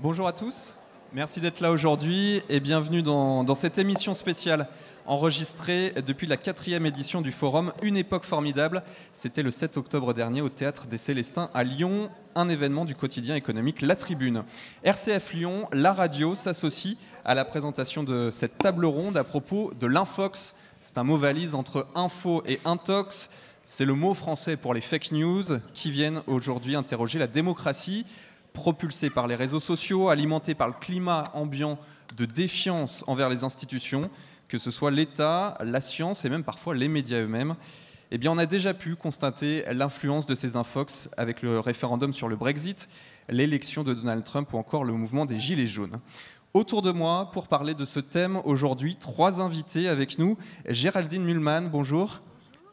Bonjour à tous, merci d'être là aujourd'hui et bienvenue dans cette émission spéciale enregistrée depuis la 4e édition du forum Une époque formidable. C'était le 7 octobre dernier au Théâtre des Célestins à Lyon, un événement du quotidien économique La Tribune. RCF Lyon, la radio, s'associe à la présentation de cette table ronde à propos de l'infox. C'est un mot valise entre info et intox. C'est le mot français pour les fake news qui viennent aujourd'hui interroger la démocratie, propulsée par les réseaux sociaux, alimentée par le climat ambiant de défiance envers les institutions, que ce soit l'État, la science et même parfois les médias eux-mêmes. Eh bien, on a déjà pu constater l'influence de ces infox avec le référendum sur le Brexit, l'élection de Donald Trump ou encore le mouvement des Gilets jaunes. Autour de moi, pour parler de ce thème aujourd'hui, 3 invités avec nous. Géraldine Mühlmann, bonjour.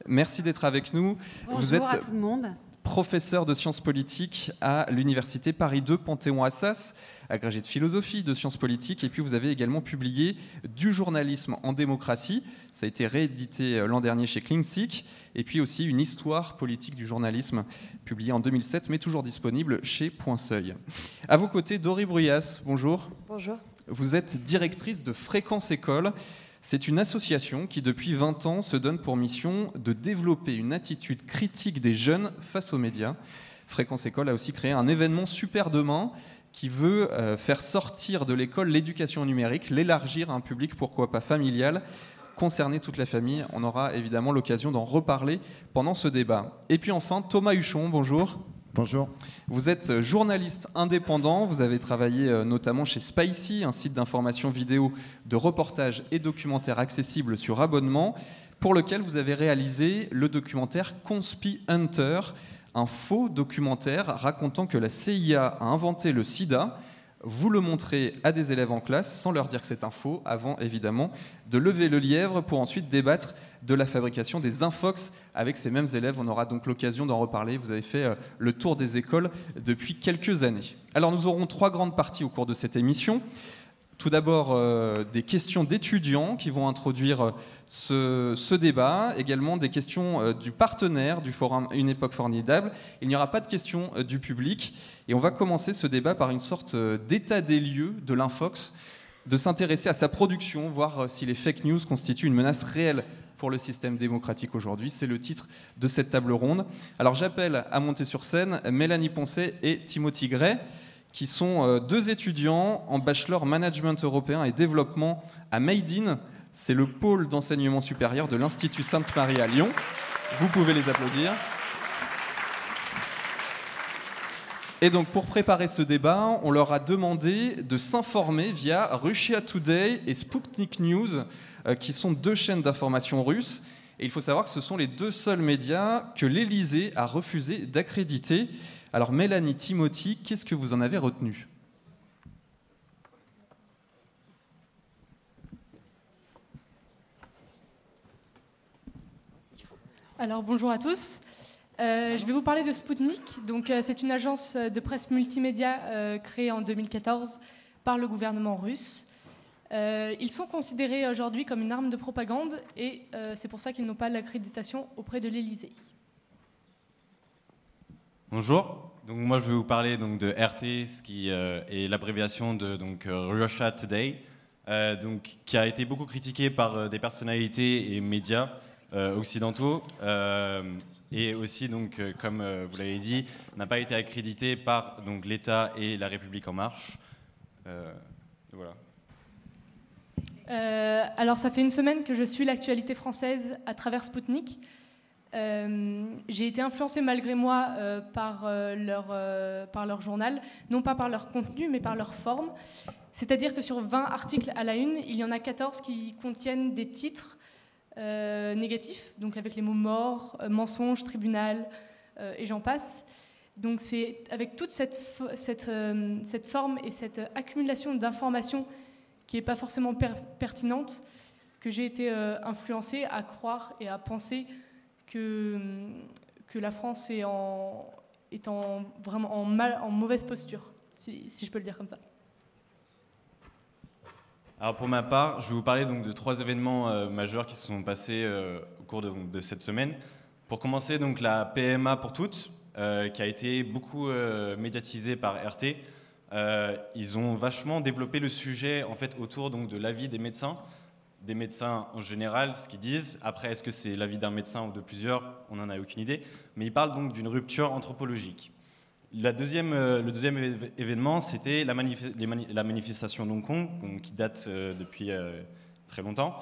Merci d'être avec nous. Bonjour Vous êtes à tout le monde. Professeur de sciences politiques à l'université Paris 2 Panthéon-Assas, agrégé de philosophie, de sciences politiques, et puis vous avez également publié Du journalisme en démocratie, ça a été réédité l'an dernier chez Klingsik, et puis aussi Une histoire politique du journalisme, publié en 2007, mais toujours disponible chez Point Seuil. À vos côtés, Dory Bruyas, bonjour. Bonjour. Vous êtes directrice de Fréquence École. C'est une association qui, depuis 20 ans, se donne pour mission de développer une attitude critique des jeunes face aux médias. Fréquence École a aussi créé un événement Super Demain qui veut faire sortir de l'école l'éducation numérique, l'élargir à un public, pourquoi pas familial, concerner toute la famille. On aura évidemment l'occasion d'en reparler pendant ce débat. Et puis enfin, Thomas Huchon, bonjour. Bonjour. Vous êtes journaliste indépendant, vous avez travaillé notamment chez Spicy, un site d'information vidéo, de reportages et documentaires accessibles sur abonnement, pour lequel vous avez réalisé le documentaire Conspi Hunter, un faux documentaire racontant que la CIA a inventé le sida. Vous le montrez à des élèves en classe sans leur dire que c'est un faux, avant évidemment de lever le lièvre pour ensuite débattre de la fabrication des infox avec ces mêmes élèves. On aura donc l'occasion d'en reparler. Vous avez fait le tour des écoles depuis quelques années. Alors nous aurons 3 grandes parties au cours de cette émission. Tout d'abord, des questions d'étudiants qui vont introduire ce débat, également des questions du partenaire du forum Une époque formidable. Il n'y aura pas de questions du public. Et on va commencer ce débat par une sorte d'état des lieux de l'infox, de s'intéresser à sa production, voir si les fake news constituent une menace réelle pour le système démocratique aujourd'hui. C'est le titre de cette table ronde. Alors j'appelle à monter sur scène Mélanie Poncet et Timothy Gray, qui sont 2 étudiants en bachelor management européen et développement à Made In. C'est le pôle d'enseignement supérieur de l'Institut Sainte-Marie à Lyon. Vous pouvez les applaudir. Et donc, pour préparer ce débat, on leur a demandé de s'informer via Russia Today et Sputnik News, qui sont 2 chaînes d'information russes. Et il faut savoir que ce sont les 2 seuls médias que l'Élysée a refusé d'accréditer. Alors Mélanie, Timothy, qu'est-ce que vous en avez retenu ? Alors bonjour à tous. Je vais vous parler de Sputnik. Donc, c'est une agence de presse multimédia créée en 2014 par le gouvernement russe. Ils sont considérés aujourd'hui comme une arme de propagande et c'est pour ça qu'ils n'ont pas l'accréditation auprès de l'Élysée. Bonjour, donc moi je vais vous parler donc de RT, ce qui est l'abréviation de Russia Today, qui a été beaucoup critiqué par des personnalités et médias occidentaux et aussi comme vous l'avez dit, n'a pas été accrédité par l'État et la République en marche. Voilà. Alors ça fait une semaine que je suis l'actualité française à travers Sputnik. J'ai été influencée malgré moi par leur journal, non pas par leur contenu, mais par leur forme. C'est-à-dire que sur 20 articles à la une, il y en a 14 qui contiennent des titres négatifs, donc avec les mots mort, mensonge, tribunal, et j'en passe. Donc c'est avec toute cette forme et cette accumulation d'informations qui n'est pas forcément pertinente que j'ai été influencée à croire et à penser que la France est vraiment en mauvaise posture, si je peux le dire comme ça. Alors pour ma part, je vais vous parler de 3 événements majeurs qui se sont passés au cours de cette semaine. Pour commencer, la PMA pour toutes, qui a été beaucoup médiatisée par RT, ils ont vachement développé le sujet en fait, autour donc, de l'avis des médecins en général, ce qu'ils disent. Après, est-ce que c'est l'avis d'un médecin ou de plusieurs? On n'en a aucune idée. Mais ils parlent donc d'une rupture anthropologique. Le deuxième événement, c'était la manifestation d'Hong Kong, donc, qui date depuis très longtemps.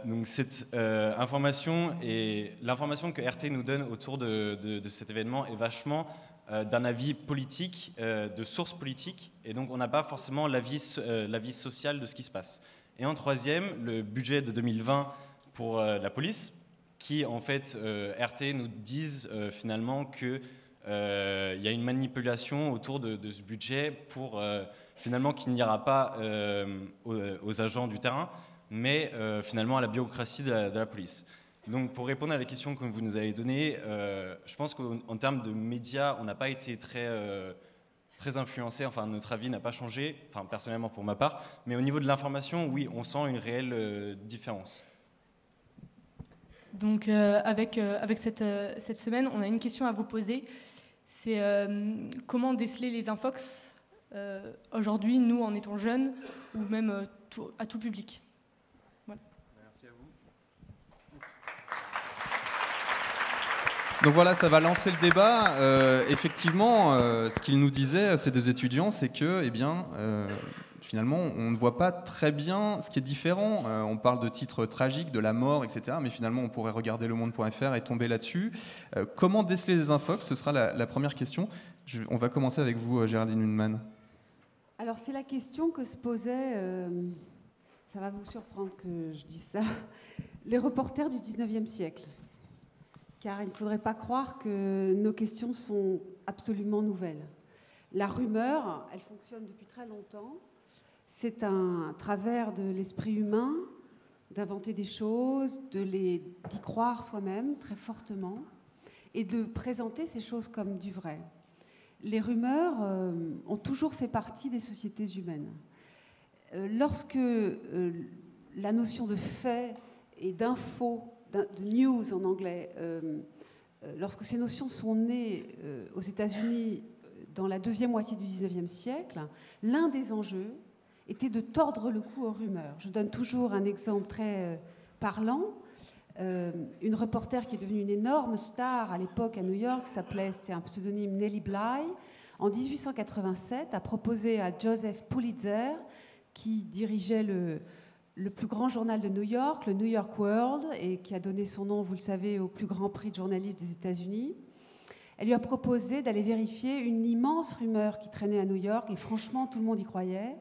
Donc cette information et l'information que RT nous donne autour de cet événement est vachement d'un avis politique, de sources politiques, et donc on n'a pas forcément l'avis social de ce qui se passe. Et en troisième, le budget de 2020 pour la police, qui en fait, RT nous disent finalement qu'il y a une manipulation autour de ce budget pour finalement qu'il n'ira pas aux agents du terrain, mais finalement à la bureaucratie de la police. Donc pour répondre à la question que vous nous avez donnée, je pense qu'en termes de médias, on n'a pas été très influencé, enfin notre avis n'a pas changé, enfin personnellement pour ma part, mais au niveau de l'information, oui, on sent une réelle différence. Donc avec cette semaine, on a une question à vous poser, c'est comment déceler les infox aujourd'hui, nous en étant jeunes, ou même à tout public. Voilà. Merci à vous. Donc voilà, ça va lancer le débat. Effectivement, ce qu'ils nous disaient, ces deux étudiants, c'est que, finalement, on ne voit pas très bien ce qui est différent. On parle de titres tragiques, de la mort, etc. Mais finalement, on pourrait regarder lemonde.fr et tomber là-dessus. Comment déceler les infox? Ce sera la première question. On va commencer avec vous, Géraldine Hunnemann. Alors, c'est la question que se posaient, ça va vous surprendre que je dise ça, les reporters du 19e siècle. Car il ne faudrait pas croire que nos questions sont absolument nouvelles. La rumeur, elle fonctionne depuis très longtemps. C'est un travers de l'esprit humain d'inventer des choses, d'y croire soi-même très fortement et de présenter ces choses comme du vrai. Les rumeurs ont toujours fait partie des sociétés humaines. Lorsque la notion de fait et d'info, de news en anglais, lorsque ces notions sont nées aux États-Unis dans la deuxième moitié du XIXe siècle, l'un des enjeux était de tordre le cou aux rumeurs. Je donne toujours un exemple très parlant. Une reporter qui est devenue une énorme star à l'époque à New York, c'était un pseudonyme Nellie Bly, en 1887 a proposé à Joseph Pulitzer, qui dirigeait le plus grand journal de New York, le New York World, et qui a donné son nom, vous le savez, au plus grand prix de journalisme des États-Unis. Elle lui a proposé d'aller vérifier une immense rumeur qui traînait à New York, et franchement, tout le monde y croyait,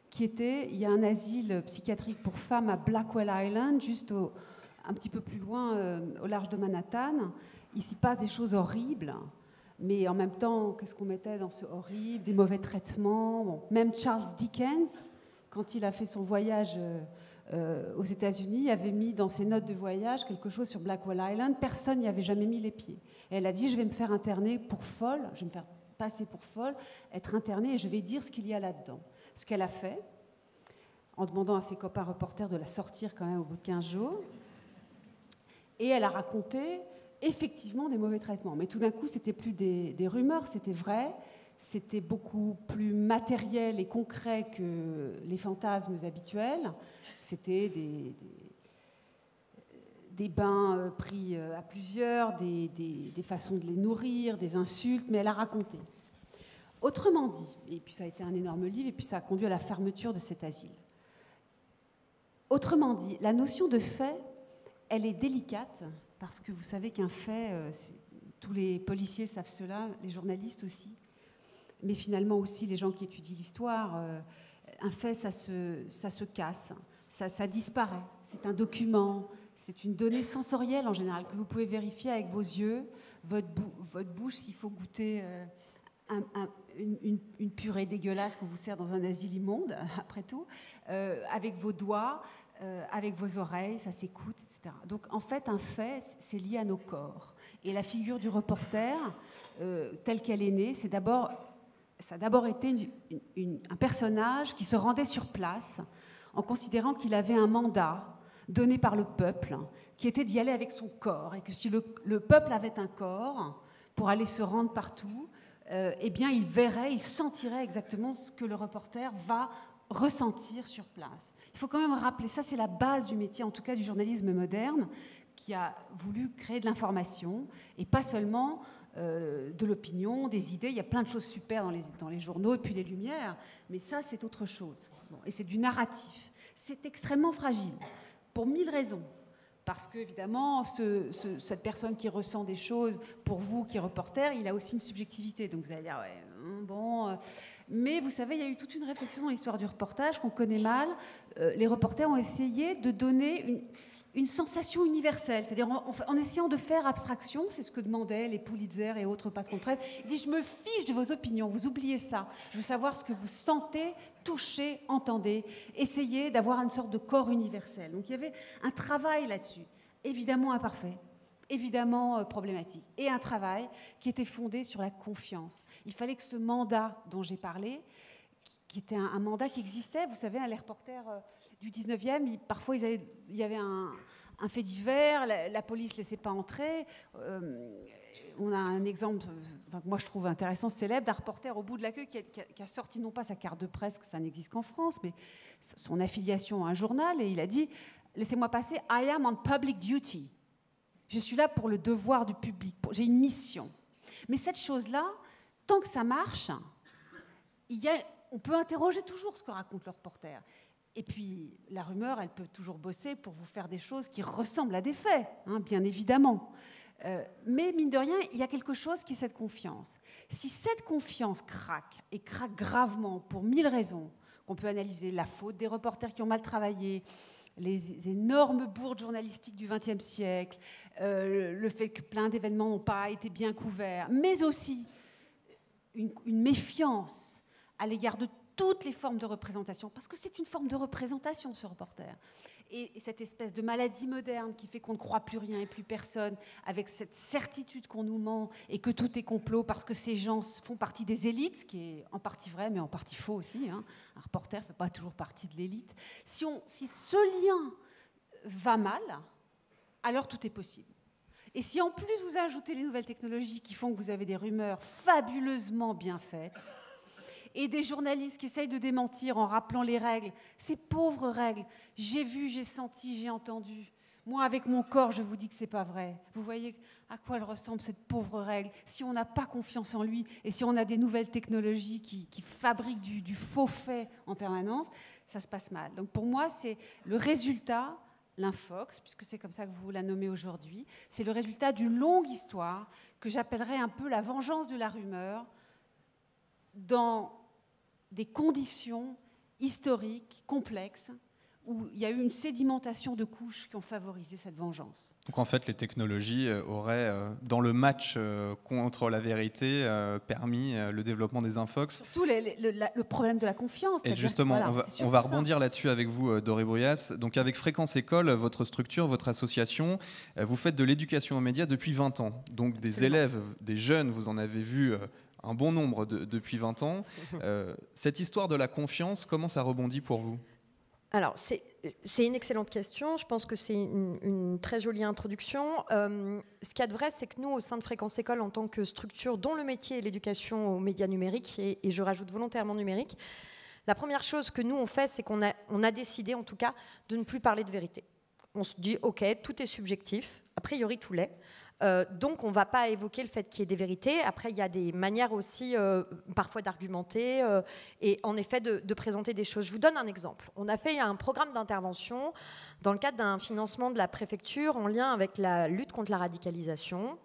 qui était, il y a un asile psychiatrique pour femmes à Blackwell Island, juste un petit peu plus loin, au large de Manhattan. Il s'y passe des choses horribles, mais en même temps, qu'est-ce qu'on mettait dans ce horrible? Des mauvais traitements. Bon. Même Charles Dickens, quand il a fait son voyage aux États-Unis, avait mis dans ses notes de voyage quelque chose sur Blackwell Island. Personne n'y avait jamais mis les pieds. Et elle a dit, je vais me faire interner pour folle, je vais me faire passer pour folle, être internée, et je vais dire ce qu'il y a là-dedans. Ce qu'elle a fait, en demandant à ses copains reporters de la sortir quand même au bout de 15 jours. Et elle a raconté effectivement des mauvais traitements. Mais tout d'un coup, c'était plus des rumeurs, c'était vrai. C'était beaucoup plus matériel et concret que les fantasmes habituels. C'était des bains pris à plusieurs, des façons de les nourrir, des insultes, mais elle a raconté. Autrement dit, et puis ça a été un énorme livre, et puis ça a conduit à la fermeture de cet asile. Autrement dit, la notion de fait, elle est délicate, parce que vous savez qu'un fait, tous les policiers savent cela, les journalistes aussi, mais finalement aussi les gens qui étudient l'histoire, un fait, ça se casse, ça disparaît. C'est un document, c'est une donnée sensorielle en général, que vous pouvez vérifier avec vos yeux, votre bouche, s'il faut goûter une purée dégueulasse qu'on vous sert dans un asile immonde, après tout, avec vos doigts, avec vos oreilles, ça s'écoute, etc. Donc en fait, un fait, c'est lié à nos corps. Et la figure du reporter, telle qu'elle est née, ça a d'abord été un personnage qui se rendait sur place en considérant qu'il avait un mandat donné par le peuple, qui était d'y aller avec son corps, et que si le peuple avait un corps pour aller se rendre partout, eh bien, il verrait, il sentirait exactement ce que le reporter va ressentir sur place. Il faut quand même rappeler, ça c'est la base du métier, en tout cas du journalisme moderne, qui a voulu créer de l'information, et pas seulement de l'opinion, des idées. Il y a plein de choses super dans les journaux, et puis les Lumières, mais ça c'est autre chose. Bon, et c'est du narratif. C'est extrêmement fragile, pour 1000 raisons. Parce qu'évidemment, cette personne qui ressent des choses, pour vous qui est reporter, il a aussi une subjectivité. Donc vous allez dire, ouais, bon... Mais vous savez, il y a eu toute une réflexion dans l'histoire du reportage qu'on connaît mal. Les reporters ont essayé de donner une sensation universelle, c'est-à-dire en essayant de faire abstraction, c'est ce que demandaient les Pulitzer et autres patrons de presse. Ils disent, je me fiche de vos opinions, vous oubliez ça. Je veux savoir ce que vous sentez, touchez, entendez. Essayez d'avoir une sorte de corps universel. Donc il y avait un travail là-dessus, évidemment imparfait, évidemment problématique, et un travail qui était fondé sur la confiance. Il fallait que ce mandat dont j'ai parlé, qui était un mandat qui existait, vous savez, les reporters du 19e, parfois il y avait un fait divers, la police ne laissait pas entrer. On a un exemple, que moi je trouve intéressant, célèbre, d'un reporter au bout de la queue qui a sorti non pas sa carte de presse, que ça n'existe qu'en France, mais son affiliation à un journal, et il a dit « Laissez-moi passer, I am on public duty ». Je suis là pour le devoir du public, j'ai une mission. Mais cette chose-là, tant que ça marche, on peut interroger toujours ce que raconte le reporter. Et puis, la rumeur, elle peut toujours bosser pour vous faire des choses qui ressemblent à des faits, hein, bien évidemment. Mais mine de rien, il y a quelque chose qui est cette confiance. Si cette confiance craque, et craque gravement pour 1000 raisons, qu'on peut analyser la faute des reporters qui ont mal travaillé, les énormes bourdes journalistiques du XXe siècle, le fait que plein d'événements n'ont pas été bien couverts, mais aussi une méfiance à l'égard de toutes les formes de représentation, parce que c'est une forme de représentation, ce reporter. Et cette espèce de maladie moderne qui fait qu'on ne croit plus rien et plus personne, avec cette certitude qu'on nous ment et que tout est complot parce que ces gens font partie des élites, ce qui est en partie vrai, mais en partie faux aussi. Hein. Un reporter ne fait pas toujours partie de l'élite. Si ce lien va mal, alors tout est possible. Et si en plus vous ajoutez les nouvelles technologies qui font que vous avez des rumeurs fabuleusement bien faites, et des journalistes qui essayent de démentir en rappelant les règles, ces pauvres règles, j'ai vu, j'ai senti, j'ai entendu. Moi, avec mon corps, je vous dis que c'est pas vrai. Vous voyez à quoi elle ressemble, cette pauvre règle. Si on n'a pas confiance en lui, et si on a des nouvelles technologies qui fabriquent du faux fait en permanence, ça se passe mal. Donc pour moi, c'est le résultat, l'Infox, puisque c'est comme ça que vous la nommez aujourd'hui, c'est le résultat d'une longue histoire que j'appellerais un peu la vengeance de la rumeur, dans des conditions historiques complexes où il y a eu une sédimentation de couches qui ont favorisé cette vengeance. Donc en fait, les technologies auraient, dans le match contre la vérité, permis le développement des Infox. Surtout le problème de la confiance. Et justement, voilà, on va rebondir là-dessus avec vous, Doré Bruyas. Donc avec Fréquence École, votre structure, votre association, vous faites de l'éducation aux médias depuis 20 ans. Donc des élèves, des jeunes, vous en avez vu un bon nombre depuis 20 ans. Cette histoire de la confiance, comment ça rebondit pour vous ? Alors, c'est une excellente question. Je pense que c'est une très jolie introduction. Ce qu'il y a de vrai, c'est que nous, au sein de Fréquence École, en tant que structure dont le métier est l'éducation aux médias numériques, et je rajoute volontairement numérique, la première chose que nous, on fait, c'est qu'on a décidé, en tout cas, de ne plus parler de vérité. On se dit, OK, tout est subjectif. A priori, tout l'est. Donc, on ne va pas évoquer le fait qu'il y ait des vérités. Après, il y a des manières aussi, parfois, d'argumenter et en effet de présenter des choses. Je vous donne un exemple. On a fait un programme d'intervention dans le cadre d'un financement de la préfecture en lien avec la lutte contre la radicalisation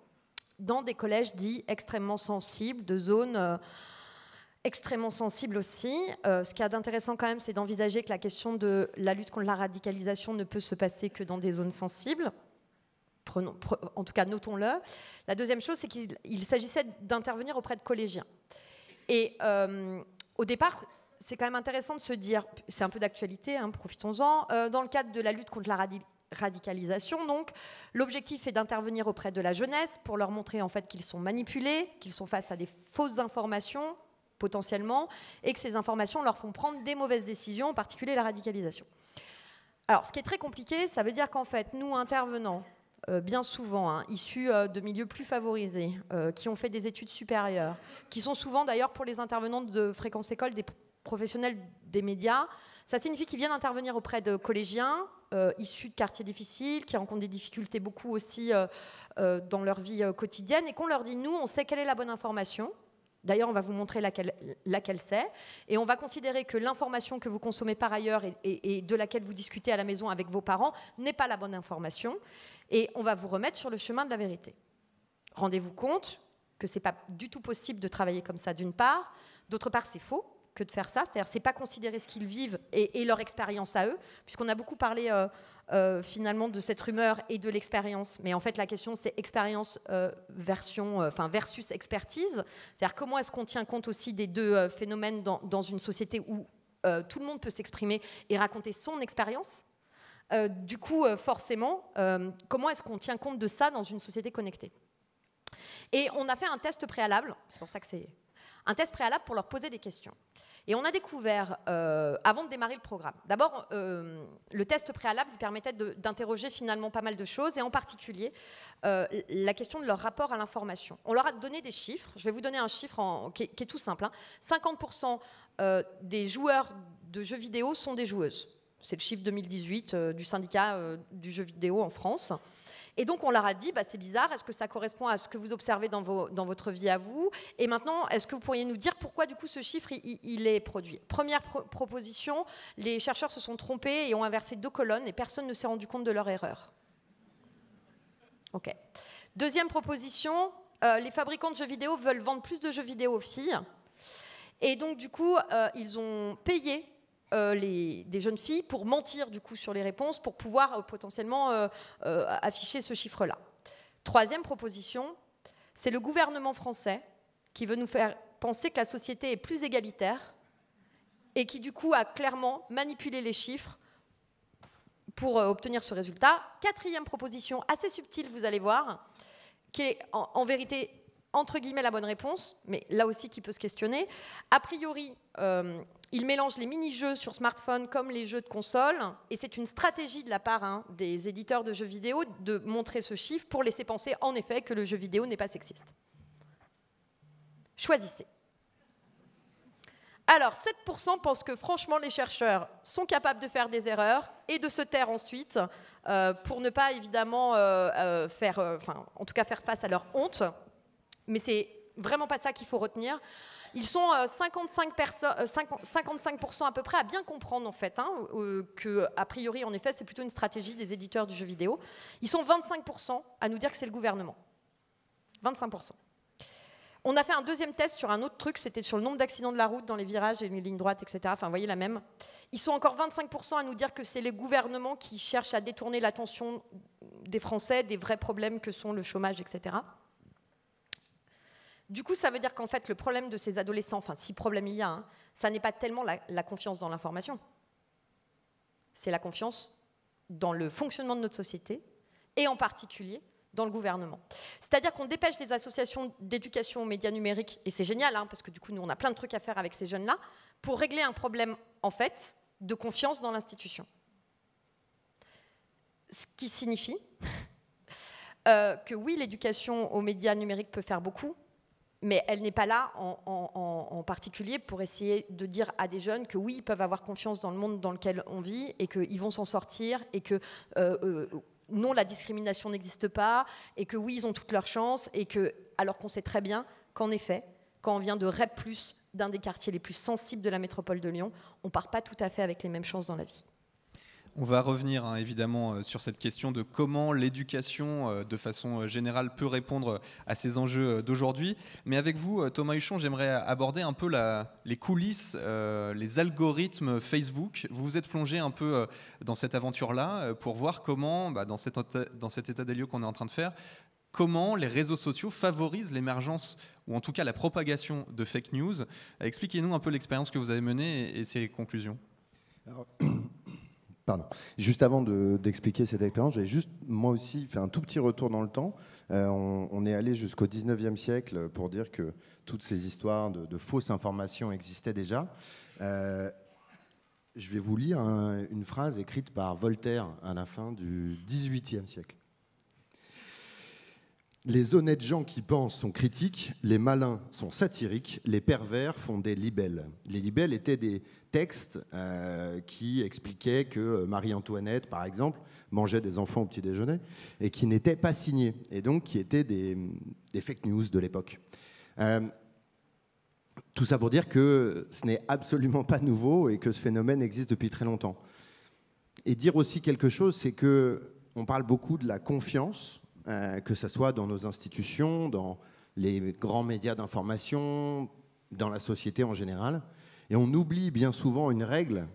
dans des collèges dits extrêmement sensibles, de zones extrêmement sensibles aussi. Ce qu'il y a d'intéressant quand même, c'est d'envisager que la question de la lutte contre la radicalisation ne peut se passer que dans des zones sensibles. En tout cas, notons-le. La deuxième chose, c'est qu'il s'agissait d'intervenir auprès de collégiens. Et au départ, c'est quand même intéressant de se dire, c'est un peu d'actualité, hein, profitons-en, dans le cadre de la lutte contre la radicalisation, donc, l'objectif est d'intervenir auprès de la jeunesse pour leur montrer en fait qu'ils sont manipulés, qu'ils sont face à des fausses informations, potentiellement, et que ces informations leur font prendre des mauvaises décisions, en particulier la radicalisation. Alors, ce qui est très compliqué, ça veut dire qu'en fait, nous, intervenants, bien souvent issus de milieux plus favorisés, qui ont fait des études supérieures, qui sont souvent d'ailleurs pour les intervenants de Fréquence École des professionnels des médias. Ça signifie qu'ils viennent intervenir auprès de collégiens issus de quartiers difficiles, qui rencontrent des difficultés beaucoup aussi dans leur vie quotidienne, et qu'on leur dit, nous, on sait quelle est la bonne information. D'ailleurs, on va vous montrer laquelle c'est, et on va considérer que l'information que vous consommez par ailleurs et de laquelle vous discutez à la maison avec vos parents n'est pas la bonne information, et on va vous remettre sur le chemin de la vérité. Rendez-vous compte que ce n'est pas du tout possible de travailler comme ça, d'une part. D'autre part, c'est faux que de faire ça, c'est-à-dire c'est pas considérer ce qu'ils vivent et leur expérience à eux, puisqu'on a beaucoup parlé finalement de cette rumeur et de l'expérience, mais en fait la question c'est expérience versus expertise, c'est-à-dire comment est-ce qu'on tient compte aussi des deux phénomènes dans une société où tout le monde peut s'exprimer et raconter son expérience. Du coup, forcément, comment est-ce qu'on tient compte de ça dans une société connectée? Et on a fait un test préalable, c'est pour ça que c'est un test préalable pour leur poser des questions. Et on a découvert, avant de démarrer le programme, d'abord, le test préalable il permettait d'interroger finalement pas mal de choses, et en particulier la question de leur rapport à l'information. On leur a donné des chiffres. Je vais vous donner un chiffre qui est tout simple. 50% des joueurs de jeux vidéo sont des joueuses. C'est le chiffre 2018 du syndicat du jeu vidéo en France. Et donc, on leur a dit, c'est bizarre, est-ce que ça correspond à ce que vous observez dans votre vie à vous? Et maintenant, est-ce que vous pourriez nous dire pourquoi, du coup, ce chiffre, il est produit? Première proposition, les chercheurs se sont trompés et ont inversé 2 colonnes et personne ne s'est rendu compte de leur erreur. OK. Deuxième proposition, les fabricants de jeux vidéo veulent vendre plus de jeux vidéo aux filles. Et donc, du coup, ils ont payé des jeunes filles pour mentir du coup sur les réponses, pour pouvoir potentiellement afficher ce chiffre-là. Troisième proposition, c'est le gouvernement français qui veut nous faire penser que la société est plus égalitaire et qui du coup a clairement manipulé les chiffres pour obtenir ce résultat. Quatrième proposition, assez subtile, vous allez voir, qui est en vérité entre guillemets la bonne réponse, mais là aussi qui peut se questionner. A priori, ils mélangent les mini-jeux sur smartphone comme les jeux de console, et c'est une stratégie de la part des éditeurs de jeux vidéo de montrer ce chiffre pour laisser penser en effet que le jeu vidéo n'est pas sexiste. Choisissez. Alors, 7% pensent que franchement les chercheurs sont capables de faire des erreurs et de se taire ensuite pour ne pas évidemment faire face à leur honte. Mais c'est vraiment pas ça qu'il faut retenir. Ils sont 55% à peu près à bien comprendre en fait que a priori en effet c'est plutôt une stratégie des éditeurs du jeu vidéo. Ils sont 25% à nous dire que c'est le gouvernement. 25%. On a fait un deuxième test sur un autre truc, c'était sur le nombre d'accidents de la route dans les virages et les lignes droites, etc. Enfin, vous voyez la même. Ils sont encore 25% à nous dire que c'est les gouvernements qui cherchent à détourner l'attention des Français des vrais problèmes que sont le chômage, etc. Du coup, ça veut dire qu'en fait, le problème de ces adolescents, enfin, si problème il y a, ça n'est pas tellement la confiance dans l'information. C'est la confiance dans le fonctionnement de notre société, et en particulier dans le gouvernement. C'est-à-dire qu'on dépêche des associations d'éducation aux médias numériques, et c'est génial, parce que du coup, nous, on a plein de trucs à faire avec ces jeunes-là, pour régler un problème, en fait, de confiance dans l'institution. Ce qui signifie que oui, l'éducation aux médias numériques peut faire beaucoup, mais elle n'est pas là en particulier pour essayer de dire à des jeunes que oui, ils peuvent avoir confiance dans le monde dans lequel on vit et qu'ils vont s'en sortir et que non, la discrimination n'existe pas et que oui, ils ont toutes leurs chances et que, alors qu'on sait très bien qu'en effet, quand on vient de REP+, d'un des quartiers les plus sensibles de la métropole de Lyon, on ne part pas tout à fait avec les mêmes chances dans la vie. On va revenir évidemment sur cette question de comment l'éducation, de façon générale, peut répondre à ces enjeux d'aujourd'hui. Mais avec vous, Thomas Huchon, j'aimerais aborder un peu les coulisses, les algorithmes Facebook. Vous vous êtes plongé un peu dans cette aventure-là pour voir comment, dans cet état des lieux qu'on est en train de faire, comment les réseaux sociaux favorisent l'émergence, ou en tout cas la propagation de fake news. Expliquez-nous un peu l'expérience que vous avez menée et ses conclusions. Alors, pardon. Juste avant d'expliquer cette expérience, j'ai juste, moi aussi, fait un tout petit retour dans le temps. On est allé jusqu'au 19e siècle pour dire que toutes ces histoires de fausses informations existaient déjà. Je vais vous lire une phrase écrite par Voltaire à la fin du 18e siècle. Les honnêtes gens qui pensent sont critiques, les malins sont satiriques, les pervers font des libelles. Les libelles étaient des textes qui expliquaient que Marie-Antoinette, par exemple, mangeait des enfants au petit déjeuner et qui n'étaient pas signés, et donc qui étaient des fake news de l'époque. Tout ça pour dire que ce n'est absolument pas nouveau et que ce phénomène existe depuis très longtemps. Et dire aussi quelque chose, c'est qu'on parle beaucoup de la confiance, que ce soit dans nos institutions, dans les grands médias d'information, dans la société en général. Et on oublie bien souvent une règle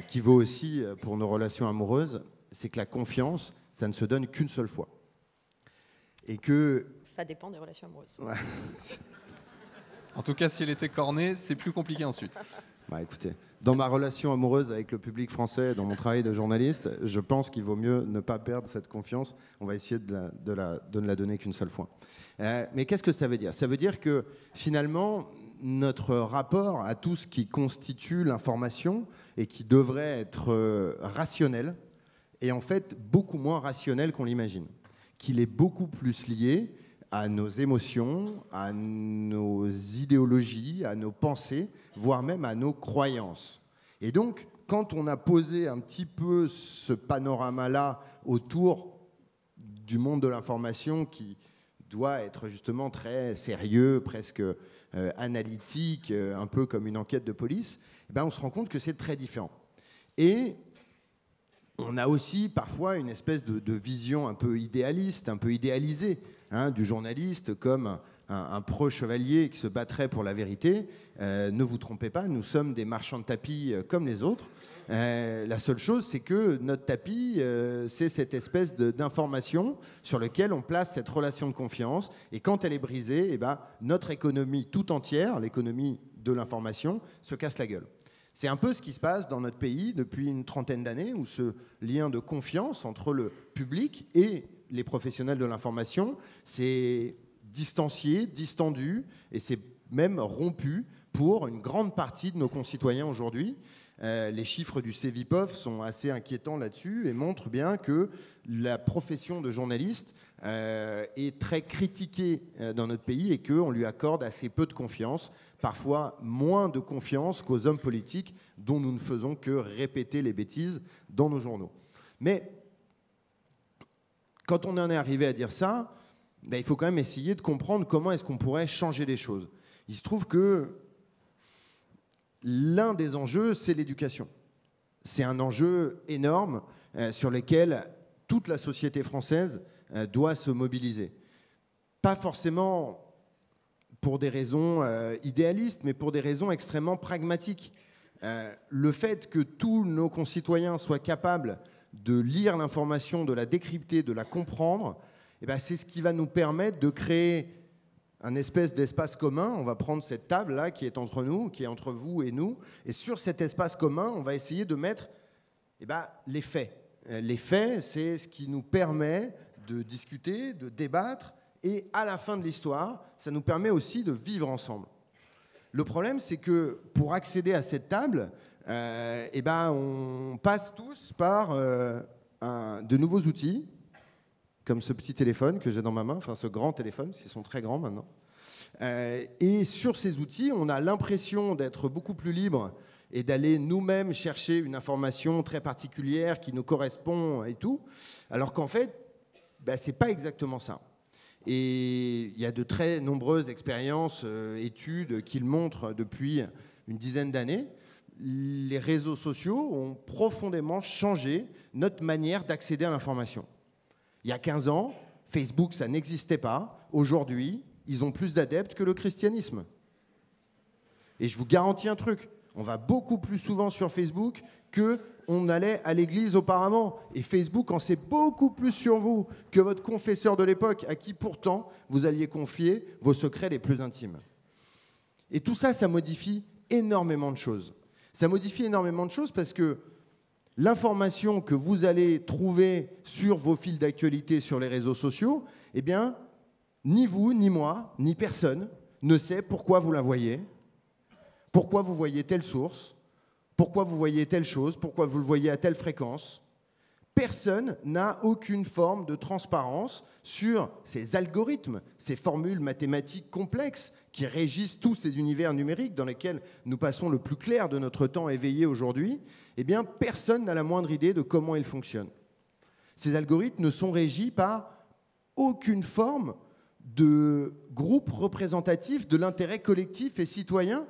qui vaut aussi pour nos relations amoureuses, c'est que la confiance, ça ne se donne qu'une seule fois. Et que... Ça dépend des relations amoureuses. Ouais. En tout cas, si elle était cornée, c'est plus compliqué ensuite. Bah, écoutez, dans ma relation amoureuse avec le public français, dans mon travail de journaliste, je pense qu'il vaut mieux ne pas perdre cette confiance. On va essayer de ne la donner qu'une seule fois. Mais qu'est-ce que ça veut dire ? Ça veut dire que finalement, notre rapport à tout ce qui constitue l'information et qui devrait être rationnel est en fait beaucoup moins rationnel qu'on l'imagine. Qu'il est beaucoup plus lié à nos émotions, à nos idéologies, à nos pensées, voire même à nos croyances. Et donc, quand on a posé un petit peu ce panorama-là autour du monde de l'information qui doit être justement très sérieux, presque analytique, un peu comme une enquête de police, eh ben on se rend compte que c'est très différent. Et on a aussi parfois une espèce de vision un peu idéaliste, un peu idéalisée, du journaliste comme un preux chevalier qui se battrait pour la vérité. Ne vous trompez pas, nous sommes des marchands de tapis comme les autres. La seule chose, c'est que notre tapis, c'est cette espèce d'information sur laquelle on place cette relation de confiance. Et quand elle est brisée, eh ben, notre économie tout entière, l'économie de l'information, se casse la gueule. C'est un peu ce qui se passe dans notre pays depuis une trentaine d'années, où ce lien de confiance entre le public et les professionnels de l'information s'est distancié, distendu, et c'est même rompu pour une grande partie de nos concitoyens aujourd'hui. Les chiffres du Cevipof sont assez inquiétants là-dessus et montrent bien que la profession de journaliste est très critiquée dans notre pays et qu'on lui accorde assez peu de confiance, parfois moins de confiance qu'aux hommes politiques dont nous ne faisons que répéter les bêtises dans nos journaux. Mais quand on en est arrivé à dire ça, ben, il faut quand même essayer de comprendre comment est-ce qu'on pourrait changer les choses. Il se trouve que l'un des enjeux, c'est l'éducation. C'est un enjeu énorme sur lequel toute la société française doit se mobiliser. Pas forcément pour des raisons idéalistes, mais pour des raisons extrêmement pragmatiques. Le fait que tous nos concitoyens soient capables de lire l'information, de la décrypter, de la comprendre, eh ben, c'est ce qui va nous permettre de créer un espèce d'espace commun. On va prendre cette table-là qui est entre nous, qui est entre vous et nous, et sur cet espace commun, on va essayer de mettre les faits. Les faits, c'est ce qui nous permet de discuter, de débattre, et à la fin de l'histoire, ça nous permet aussi de vivre ensemble. Le problème, c'est que pour accéder à cette table, on passe tous par de nouveaux outils, comme ce petit téléphone que j'ai dans ma main, enfin ce grand téléphone, parce qu'ils sont très grands maintenant. Et sur ces outils, on a l'impression d'être beaucoup plus libre et d'aller nous-mêmes chercher une information très particulière qui nous correspond et tout, alors qu'en fait, c'est pas exactement ça. Et il y a de très nombreuses expériences, études qui le montrent depuis une dizaine d'années. Les réseaux sociaux ont profondément changé notre manière d'accéder à l'information. Il y a 15 ans, Facebook, ça n'existait pas. Aujourd'hui, ils ont plus d'adeptes que le christianisme. Et je vous garantis un truc, on va beaucoup plus souvent sur Facebook qu'on allait à l'église auparavant. Et Facebook en sait beaucoup plus sur vous que votre confesseur de l'époque, à qui pourtant vous alliez confier vos secrets les plus intimes. Et tout ça, ça modifie énormément de choses. Ça modifie énormément de choses parce que l'information que vous allez trouver sur vos fils d'actualité sur les réseaux sociaux, eh bien, ni vous, ni moi, ni personne ne sait pourquoi vous la voyez, pourquoi vous voyez telle source, pourquoi vous voyez telle chose, pourquoi vous le voyez à telle fréquence. personne n'a aucune forme de transparence sur ces algorithmes, ces formules mathématiques complexes qui régissent tous ces univers numériques dans lesquels nous passons le plus clair de notre temps éveillé aujourd'hui. Eh bien, personne n'a la moindre idée de comment ils fonctionnent. Ces algorithmes ne sont régis par aucune forme de groupe représentatif de l'intérêt collectif et citoyen,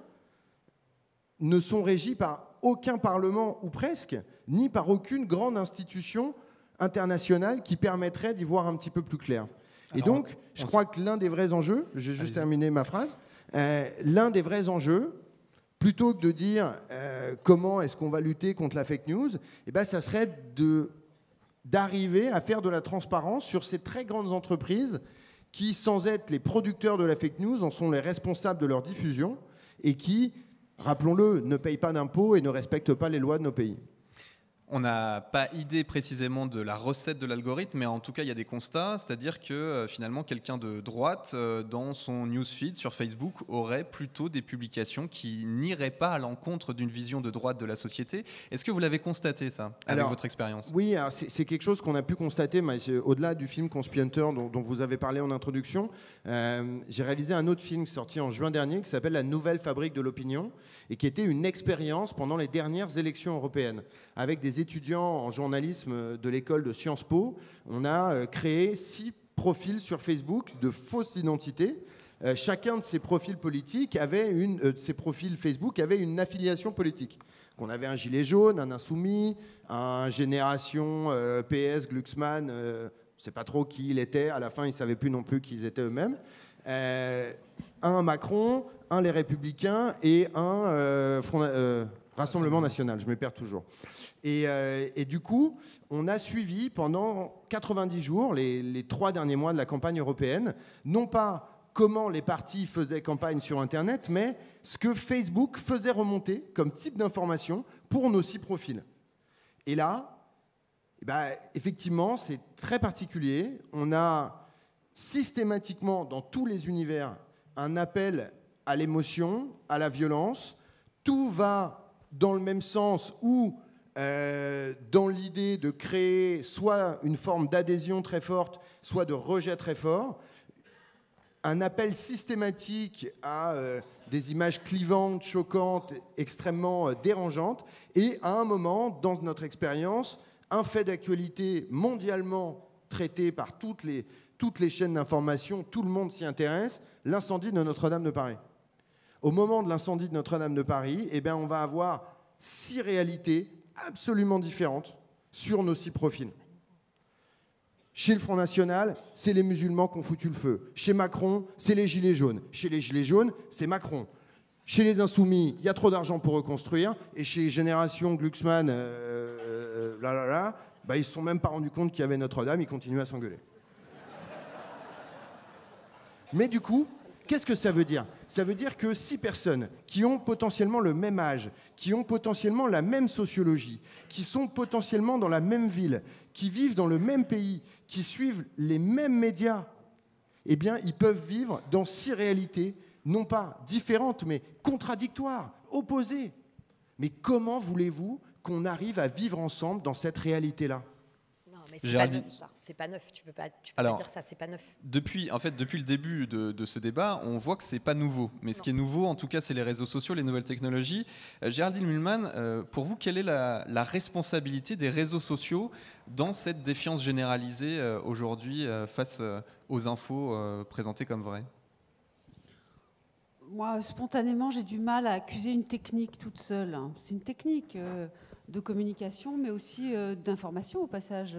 ne sont régis par aucun parlement ou presque, ni par aucune grande institution internationale qui permettrait d'y voir un petit peu plus clair. Et donc, je crois que l'un des vrais enjeux, j'ai juste terminé ma phrase, l'un des vrais enjeux, plutôt que de dire comment est-ce qu'on va lutter contre la fake news, eh ben, ça serait d'arriver à faire de la transparence sur ces très grandes entreprises qui, sans être les producteurs de la fake news, en sont les responsables de leur diffusion et qui, rappelons-le, ne payent pas d'impôts et ne respectent pas les lois de nos pays. On n'a pas idée précisément de la recette de l'algorithme, mais en tout cas, il y a des constats, c'est-à-dire que finalement, quelqu'un de droite, dans son newsfeed sur Facebook, aurait plutôt des publications qui n'iraient pas à l'encontre d'une vision de droite de la société. Est-ce que vous l'avez constaté, ça, avec votre expérience ? Oui, c'est quelque chose qu'on a pu constater, mais au-delà du film Conspirator dont vous avez parlé en introduction, j'ai réalisé un autre film sorti en juin dernier qui s'appelle La Nouvelle Fabrique de l'Opinion et qui était une expérience pendant les dernières élections européennes, avec des étudiants en journalisme de l'école de Sciences Po. On a créé 6 profils sur Facebook de fausses identités. Chacun de ces profils politiques ces profils Facebook avait une affiliation politique. On avait un gilet jaune, un insoumis, un Génération PS, Glucksmann, je ne sais pas trop qui il était, à la fin ils ne savaient plus non plus qui ils étaient eux-mêmes. Un Macron, un Les Républicains et un Rassemblement National, je me perds toujours. Et du coup, on a suivi pendant 90 jours, les 3 derniers mois de la campagne européenne, non pas comment les partis faisaient campagne sur Internet, mais ce que Facebook faisait remonter comme type d'information pour nos 6 profils. Et là, effectivement, c'est très particulier. On a systématiquement, dans tous les univers, un appel à l'émotion, à la violence. Tout va dans le même sens ou dans l'idée de créer soit une forme d'adhésion très forte, soit de rejet très fort. Un appel systématique à des images clivantes, choquantes, extrêmement dérangeantes. Et à un moment, dans notre expérience, un fait d'actualité mondialement traité par toutes les chaînes d'information, tout le monde s'y intéresse, l'incendie de Notre-Dame de Paris. Au moment de l'incendie de Notre-Dame de Paris, on va avoir 6 réalités absolument différentes sur nos 6 profils. Chez le Front National, c'est les musulmans qui ont foutu le feu. Chez Macron, c'est les gilets jaunes. Chez les gilets jaunes, c'est Macron. Chez les insoumis, il y a trop d'argent pour reconstruire. Et chez Génération, Glucksmann, ils ne se sont même pas rendus compte qu'il y avait Notre-Dame, ils continuent à s'engueuler. Mais du coup, qu'est-ce que ça veut dire ? Ça veut dire que 6 personnes qui ont potentiellement le même âge, qui ont potentiellement la même sociologie, qui sont potentiellement dans la même ville, qui vivent dans le même pays, qui suivent les mêmes médias, eh bien, ils peuvent vivre dans 6 réalités, non pas différentes, mais contradictoires, opposées. Mais comment voulez-vous qu'on arrive à vivre ensemble dans cette réalité-là ? Mais c'est pas neuf, ça. C'est pas neuf. Tu peux pas dire ça, c'est pas neuf. Depuis le début de ce débat, on voit que c'est pas nouveau. Mais ce qui est nouveau, en tout cas, c'est les réseaux sociaux, les nouvelles technologies. Géraldine Mühlmann, pour vous, quelle est la responsabilité des réseaux sociaux dans cette défiance généralisée aujourd'hui face aux infos présentées comme vraies ? Moi, spontanément, j'ai du mal à accuser une technique toute seule. C'est une technique de communication, mais aussi d'information au passage.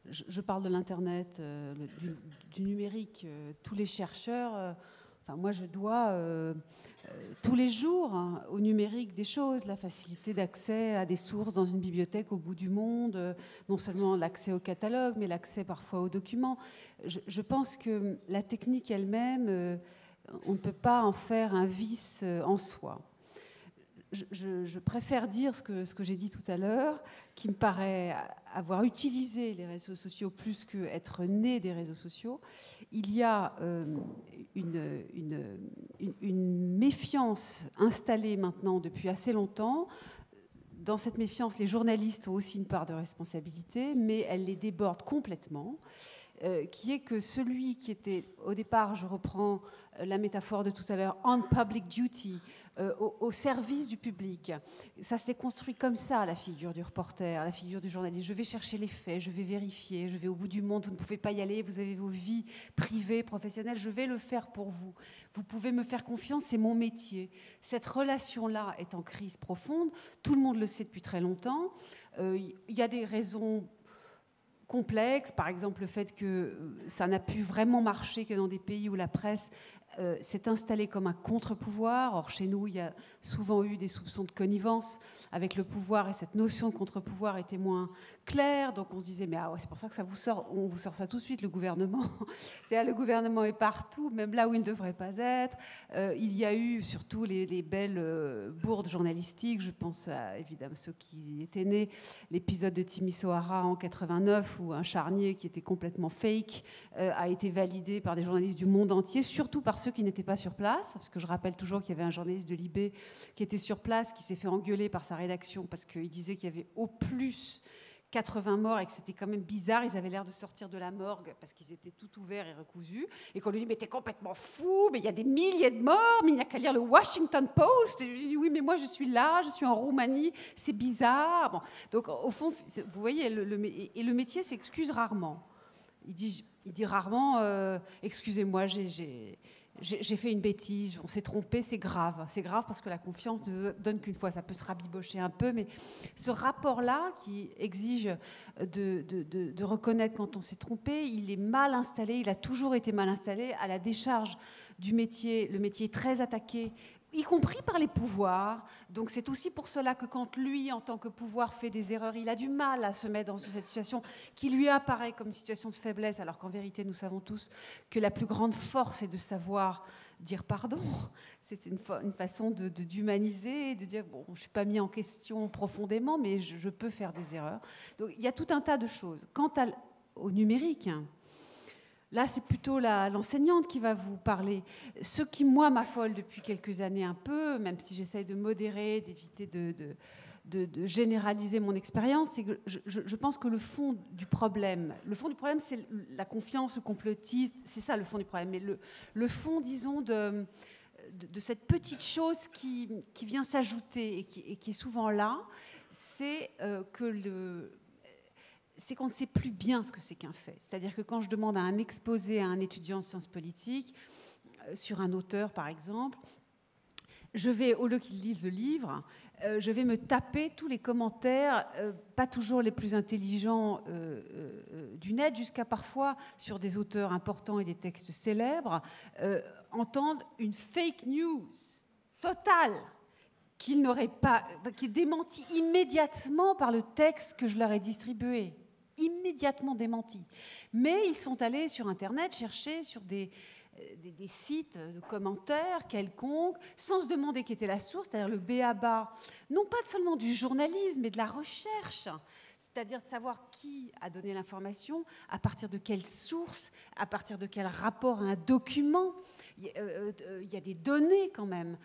Je parle de l'Internet, du numérique. Tous les chercheurs, moi je dois tous les jours au numérique des choses, la facilité d'accès à des sources dans une bibliothèque au bout du monde, non seulement l'accès au catalogue, mais l'accès parfois aux documents. Je pense que la technique elle-même, on ne peut pas en faire un vice en soi. Je préfère dire ce que j'ai dit tout à l'heure, qui me paraît avoir utilisé les réseaux sociaux plus qu'être né des réseaux sociaux. Il y a une méfiance installée maintenant depuis assez longtemps dans cette méfiance, les journalistes ont aussi une part de responsabilité, mais elle les déborde complètement, qui est que celui qui était, au départ, je reprends la métaphore de tout à l'heure, on public duty, au service du public. Ça s'est construit comme ça, la figure du reporter, la figure du journaliste. Je vais chercher les faits, je vais vérifier, je vais au bout du monde, vous ne pouvez pas y aller, vous avez vos vies privées, professionnelles, je vais le faire pour vous. Vous pouvez me faire confiance, c'est mon métier. Cette relation-là est en crise profonde, tout le monde le sait depuis très longtemps. Il y a des raisons complexes, par exemple le fait que ça n'a pu vraiment marcher que dans des pays où la presse s'est installée comme un contre-pouvoir. Or, chez nous, il y a souvent eu des soupçons de connivence avec le pouvoir, et cette notion de contre-pouvoir était moins claire. Donc on se disait, mais ah ouais, c'est pour ça que ça vous sort, on vous sort ça tout de suite, le gouvernement. C'est-à-dire, le gouvernement est partout, même là où il ne devrait pas être. Il y a eu surtout les belles bourdes journalistiques. Je pense à, évidemment, ceux qui étaient nés, l'épisode de Timisoara en 89, où un charnier qui était complètement fake a été validé par des journalistes du monde entier, surtout par ceux qui n'étaient pas sur place, parce que je rappelle toujours qu'il y avait un journaliste de Libé qui était sur place, qui s'est fait engueuler par sa rédaction parce qu'il disait qu'il y avait au plus 80 morts et que c'était quand même bizarre. Ils avaient l'air de sortir de la morgue parce qu'ils étaient tout ouverts et recousus. Et qu'on lui dit, mais t'es complètement fou, mais il y a des milliers de morts, mais il n'y a qu'à lire le Washington Post. Et lui dit, oui, mais moi je suis là, je suis en Roumanie, c'est bizarre. Bon. Donc au fond, vous voyez, le métier s'excuse rarement. Il dit rarement, excusez-moi, j'ai fait une bêtise, on s'est trompé, c'est grave. C'est grave parce que la confiance ne donne qu'une fois. Ça peut se rabibocher un peu, mais ce rapport-là qui exige de reconnaître quand on s'est trompé, il est mal installé, il a toujours été mal installé à la décharge du métier. Le métier est très attaqué, y compris par les pouvoirs. Donc c'est aussi pour cela que quand lui, en tant que pouvoir, fait des erreurs, il a du mal à se mettre dans cette situation qui lui apparaît comme une situation de faiblesse, alors qu'en vérité, nous savons tous que la plus grande force est de savoir dire pardon. C'est une façon d'humaniser, de dire, bon, je ne suis pas mis en question profondément, mais je peux faire des erreurs. Donc il y a tout un tas de choses. Quant au numérique, là, c'est plutôt l'enseignante qui va vous parler. Ce qui, moi, m'affole depuis quelques années un peu, même si j'essaye de modérer, d'éviter de généraliser mon expérience, c'est que je pense que le fond du problème, c'est la confiance, le complotisme, c'est ça le fond du problème. Mais le fond, disons, de cette petite chose qui vient s'ajouter et qui est souvent là, c'est c'est qu'on ne sait plus bien ce que c'est qu'un fait. C'est-à-dire que quand je demande à un exposé à un étudiant de sciences politiques, sur un auteur par exemple, je vais, au lieu qu'il lise le livre, je vais me taper tous les commentaires, pas toujours les plus intelligents du net, jusqu'à parfois, sur des auteurs importants et des textes célèbres, entendre une fake news totale, qui est démentie immédiatement par le texte que je leur ai distribué. Immédiatement démenti. Mais ils sont allés sur Internet chercher sur des sites de commentaires quelconques, sans se demander qui était la source, c'est-à-dire le b.a.-ba, non pas seulement du journalisme, mais de la recherche, c'est-à-dire de savoir qui a donné l'information, à partir de quelle source, à partir de quel rapport à un document. Il y a des données quand même.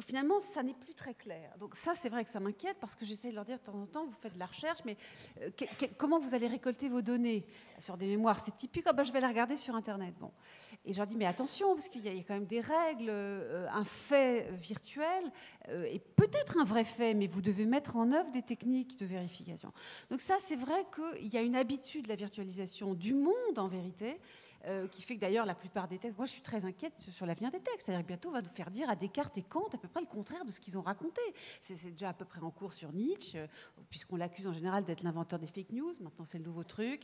Finalement, ça n'est plus très clair. Donc ça, c'est vrai que ça m'inquiète parce que j'essaie de leur dire de temps en temps, vous faites de la recherche, mais comment vous allez récolter vos données sur des mémoires? C'est typique, je vais les regarder sur Internet. Bon. Et je leur dis, mais attention, parce qu'il y a quand même des règles, un fait virtuel est peut-être un vrai fait, mais vous devez mettre en œuvre des techniques de vérification. Donc ça, c'est vrai qu'il y a une habitude de la virtualisation du monde, en vérité, qui fait que d'ailleurs la plupart des textes, moi je suis très inquiète sur l'avenir des textes, c'est-à-dire que bientôt on va nous faire dire à Descartes et Kant à peu près le contraire de ce qu'ils ont raconté. C'est déjà à peu près en cours sur Nietzsche, puisqu'on l'accuse en général d'être l'inventeur des fake news, maintenant c'est le nouveau truc.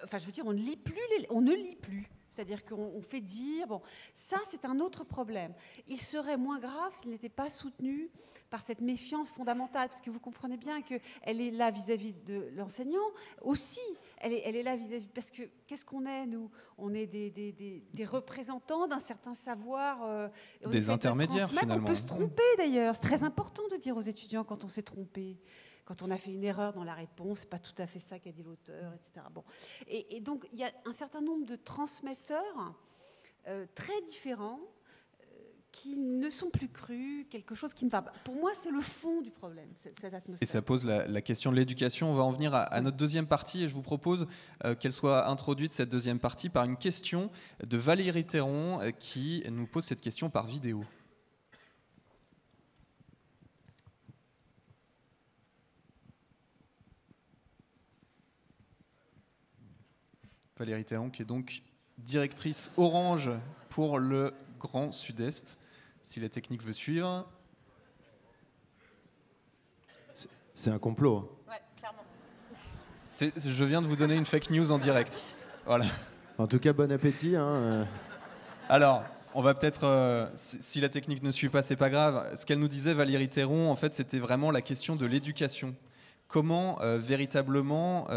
Enfin je veux dire, on ne lit plus. C'est-à-dire qu'on fait dire... Bon, ça, c'est un autre problème. Il serait moins grave s'il n'était pas soutenu par cette méfiance fondamentale, parce que vous comprenez bien qu'elle est là vis-à-vis de l'enseignant. Aussi, elle est là vis-à-vis... Parce que qu'est-ce qu'on est, nous? On est des représentants d'un certain savoir. Des intermédiaires, finalement. On peut se tromper, d'ailleurs. C'est très important de dire aux étudiants quand on s'est trompé. Quand on a fait une erreur dans la réponse, c'est pas tout à fait ça qu'a dit l'auteur, etc. Bon. Et donc, il y a un certain nombre de transmetteurs très différents qui ne sont plus crus, quelque chose qui ne va pas. Pour moi, c'est le fond du problème, cette atmosphère. Et ça pose la question de l'éducation. On va en venir à notre deuxième partie et je vous propose qu'elle soit introduite, cette deuxième partie, par une question de Valérie Théron qui nous pose cette question par vidéo. Valérie Théron qui est donc directrice Orange pour le Grand Sud-Est. Si la technique veut suivre. C'est un complot. Ouais, clairement. Je viens de vous donner une fake news en direct. Voilà. En tout cas, bon appétit. Hein. Alors, on va peut-être, si la technique ne suit pas, c'est pas grave. Ce qu'elle nous disait, Valérie Théron, en fait, c'était vraiment la question de l'éducation. Comment véritablement,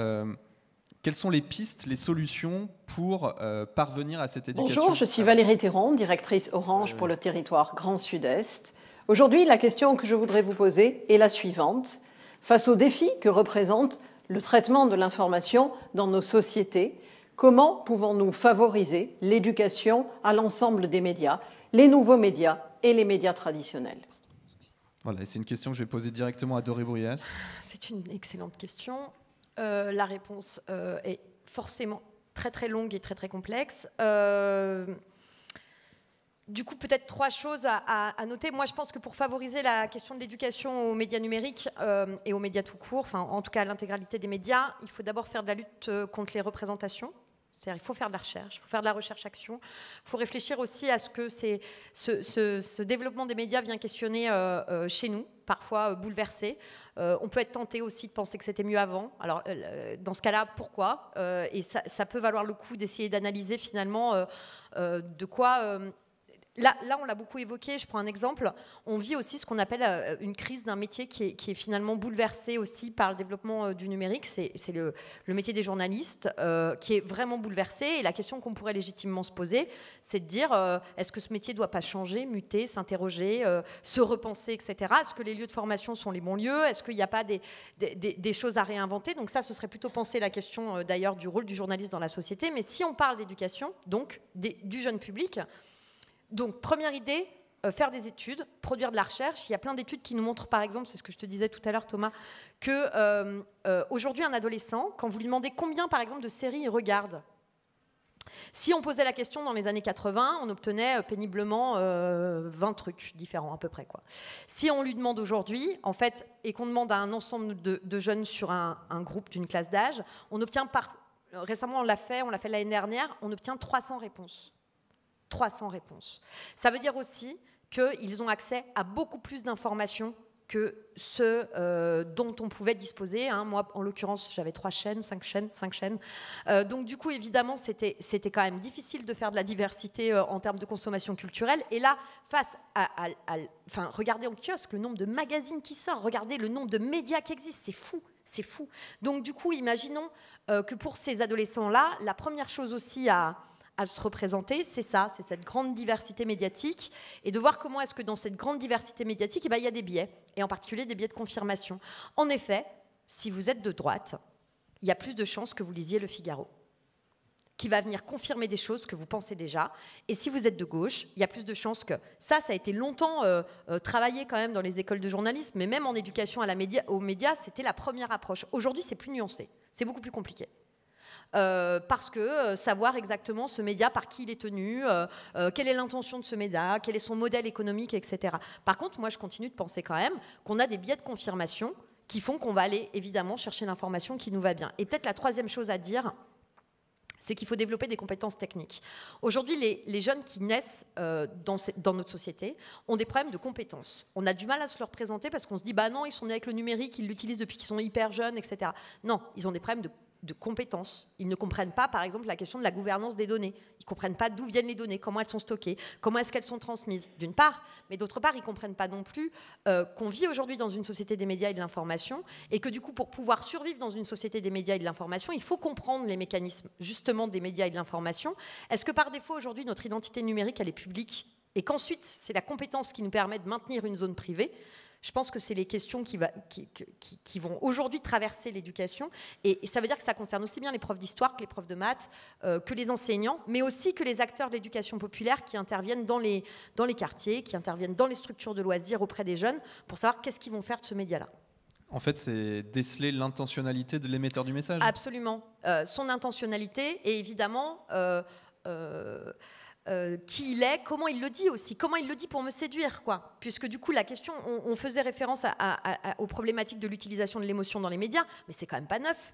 quelles sont les pistes, les solutions pour parvenir à cette éducation? Bonjour, je suis Valérie Théron, directrice Orange pour le territoire Grand Sud-Est. Aujourd'hui, la question que je voudrais vous poser est la suivante. Face aux défis que représente le traitement de l'information dans nos sociétés, comment pouvons-nous favoriser l'éducation à l'ensemble des médias, les nouveaux médias et les médias traditionnels? Voilà, c'est une question que je vais poser directement à Doré Bruyas. C'est une excellente question. La réponse est forcément très très longue et très très complexe. Du coup, peut-être 3 choses à noter. Moi, je pense que pour favoriser la question de l'éducation aux médias numériques et aux médias tout court, enfin, en tout cas à l'intégralité des médias, il faut d'abord faire de la lutte contre les représentations. C'est-à-dire il faut faire de la recherche, il faut faire de la recherche-action. Il faut réfléchir aussi à ce que ce développement des médias vient questionner chez nous, parfois bouleversé. On peut être tenté aussi de penser que c'était mieux avant. Alors, dans ce cas-là, pourquoi? Et ça peut valoir le coup d'essayer d'analyser finalement de quoi... Là, on l'a beaucoup évoqué, je prends un exemple. On vit aussi ce qu'on appelle une crise d'un métier qui est finalement bouleversé aussi par le développement du numérique. C'est le métier des journalistes qui est vraiment bouleversé. Et la question qu'on pourrait légitimement se poser, c'est de dire est-ce que ce métier ne doit pas changer, muter, s'interroger, se repenser, etc. Est-ce que les lieux de formation sont les bons lieux? Est-ce qu'il n'y a pas des choses à réinventer? Donc ça, ce serait plutôt penser la question d'ailleurs du rôle du journaliste dans la société. Mais si on parle d'éducation, donc du jeune public... Donc, première idée, faire des études, produire de la recherche. Il y a plein d'études qui nous montrent, par exemple, c'est ce que je te disais tout à l'heure, Thomas, qu'aujourd'hui, un adolescent, quand vous lui demandez combien, par exemple, de séries il regarde, si on posait la question dans les années 80, on obtenait péniblement 20 trucs différents à peu près, quoi. Si on lui demande aujourd'hui, en fait, et qu'on demande à un ensemble de jeunes sur un groupe d'une classe d'âge, on obtient récemment, on l'a fait l'année dernière, on obtient 300 réponses. 300 réponses. Ça veut dire aussi qu'ils ont accès à beaucoup plus d'informations que ceux dont on pouvait disposer. Hein. Moi, en l'occurrence, j'avais 3 chaînes, 5 chaînes. Donc, du coup, évidemment, c'était quand même difficile de faire de la diversité en termes de consommation culturelle. Et là, face enfin, regardez en kiosque le nombre de magazines qui sortent, regardez le nombre de médias qui existent, c'est fou. Donc, du coup, imaginons que pour ces adolescents-là, la première chose aussi à se représenter, c'est ça, c'est cette grande diversité médiatique, et de voir comment est-ce que dans cette grande diversité médiatique, il y a des biais, et en particulier des biais de confirmation. En effet, si vous êtes de droite, il y a plus de chances que vous lisiez Le Figaro, qui va venir confirmer des choses que vous pensez déjà, et si vous êtes de gauche, il y a plus de chances que... Ça a été longtemps travaillé quand même dans les écoles de journalisme, mais même en éducation aux médias, c'était la première approche. Aujourd'hui, c'est plus nuancé, c'est beaucoup plus compliqué. Parce que savoir exactement ce média, par qui il est tenu, quelle est l'intention de ce média, quel est son modèle économique, etc. Par contre, moi, je continue de penser quand même qu'on a des biais de confirmation qui font qu'on va aller évidemment chercher l'information qui nous va bien. Et peut-être la troisième chose à dire, c'est qu'il faut développer des compétences techniques. Aujourd'hui, les jeunes qui naissent dans notre société ont des problèmes de compétences. On a du mal à se leur présenter parce qu'on se dit, bah non, ils sont nés avec le numérique, ils l'utilisent depuis qu'ils sont hyper jeunes, etc. Non, ils ont des problèmes de compétences. Ils ne comprennent pas, par exemple, la question de la gouvernance des données. Ils ne comprennent pas d'où viennent les données, comment elles sont stockées, comment est-ce qu'elles sont transmises, d'une part. Mais d'autre part, ils ne comprennent pas non plus qu'on vit aujourd'hui dans une société des médias et de l'information et que du coup, pour pouvoir survivre dans une société des médias et de l'information, il faut comprendre les mécanismes justement des médias et de l'information. Est-ce que par défaut, aujourd'hui, notre identité numérique, elle est publique et qu'ensuite, c'est la compétence qui nous permet de maintenir une zone privée? Je pense que c'est les questions qui vont aujourd'hui traverser l'éducation. Et ça veut dire que ça concerne aussi bien les profs d'histoire que les profs de maths, que les enseignants, mais aussi que les acteurs de l'éducation populaire qui interviennent dans les quartiers, qui interviennent dans les structures de loisirs auprès des jeunes, pour savoir qu'est-ce qu'ils vont faire de ce média-là. En fait, c'est déceler l'intentionnalité de l'émetteur du message. Absolument. Son intentionnalité et évidemment qui il est, comment il le dit aussi, comment il le dit pour me séduire, quoi. Puisque du coup, la question, on faisait référence aux problématiques de l'utilisation de l'émotion dans les médias, mais c'est quand même pas neuf.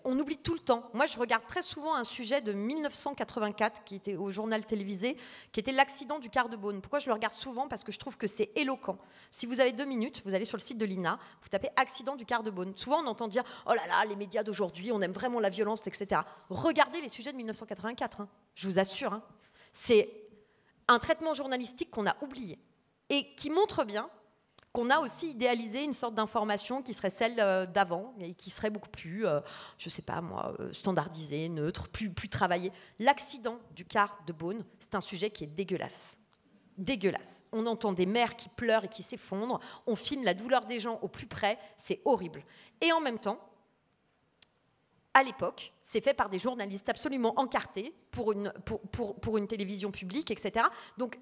On oublie tout le temps. Moi, je regarde très souvent un sujet de 1984 qui était au journal télévisé, qui était l'accident du quart de Beaune. Pourquoi je le regarde souvent? Parce que je trouve que c'est éloquent. Si vous avez 2 minutes, vous allez sur le site de l'INA, vous tapez accident du quart de Beaune. Souvent, on entend dire oh là là, les médias d'aujourd'hui, on aime vraiment la violence, etc. Regardez les sujets de 1984, hein, je vous assure. Hein. C'est un traitement journalistique qu'on a oublié et qui montre bien qu'on a aussi idéalisé une sorte d'information qui serait celle d'avant et qui serait beaucoup plus, je ne sais pas moi, standardisée, neutre, plus travaillée. L'accident du quart de Beaune, c'est un sujet qui est dégueulasse. Dégueulasse. On entend des mères qui pleurent et qui s'effondrent, on filme la douleur des gens au plus près, c'est horrible. Et en même temps, à l'époque, c'est fait par des journalistes absolument encartés pour une télévision publique, etc. Donc,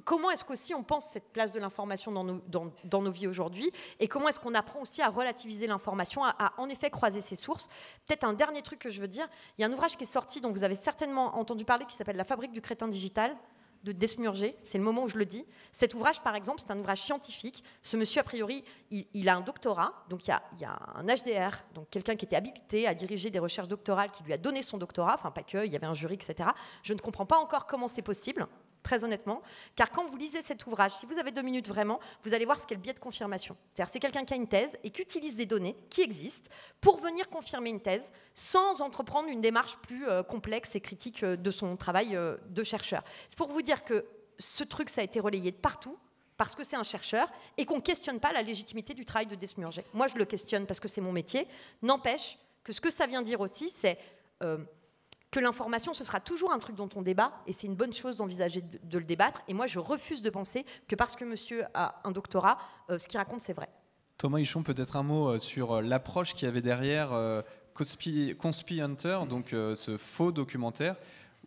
comment est-ce qu'aussi on pense cette place de l'information dans nos vies aujourd'hui et comment est-ce qu'on apprend aussi à relativiser l'information, à en effet croiser ses sources. Peut-être un dernier truc que je veux dire, il y a un ouvrage qui est sorti dont vous avez certainement entendu parler qui s'appelle « La fabrique du crétin digital » de Desmurger, c'est le moment où je le dis. Cet ouvrage, par exemple, c'est un ouvrage scientifique. Ce monsieur, a priori, il a un doctorat, donc il y a un HDR, donc quelqu'un qui était habilité à diriger des recherches doctorales, qui lui a donné son doctorat, enfin pas que, il y avait un jury, etc. Je ne comprends pas encore comment c'est possible, très honnêtement, car quand vous lisez cet ouvrage, si vous avez 2 minutes vraiment, vous allez voir ce qu'est le biais de confirmation. C'est-à-dire c'est quelqu'un qui a une thèse et qui utilise des données qui existent pour venir confirmer une thèse sans entreprendre une démarche plus complexe et critique de son travail de chercheur. C'est pour vous dire que ce truc, ça a été relayé de partout, parce que c'est un chercheur, et qu'on ne questionne pas la légitimité du travail de Desmurger. Moi, je le questionne parce que c'est mon métier. N'empêche que ce que ça vient dire aussi, c'est que l'information, ce sera toujours un truc dont on débat, et c'est une bonne chose d'envisager de le débattre. Et moi, je refuse de penser que parce que monsieur a un doctorat, ce qu'il raconte, c'est vrai. Thomas Hichon, peut-être un mot sur l'approche qu'il y avait derrière Conspi Hunter, donc ce faux documentaire,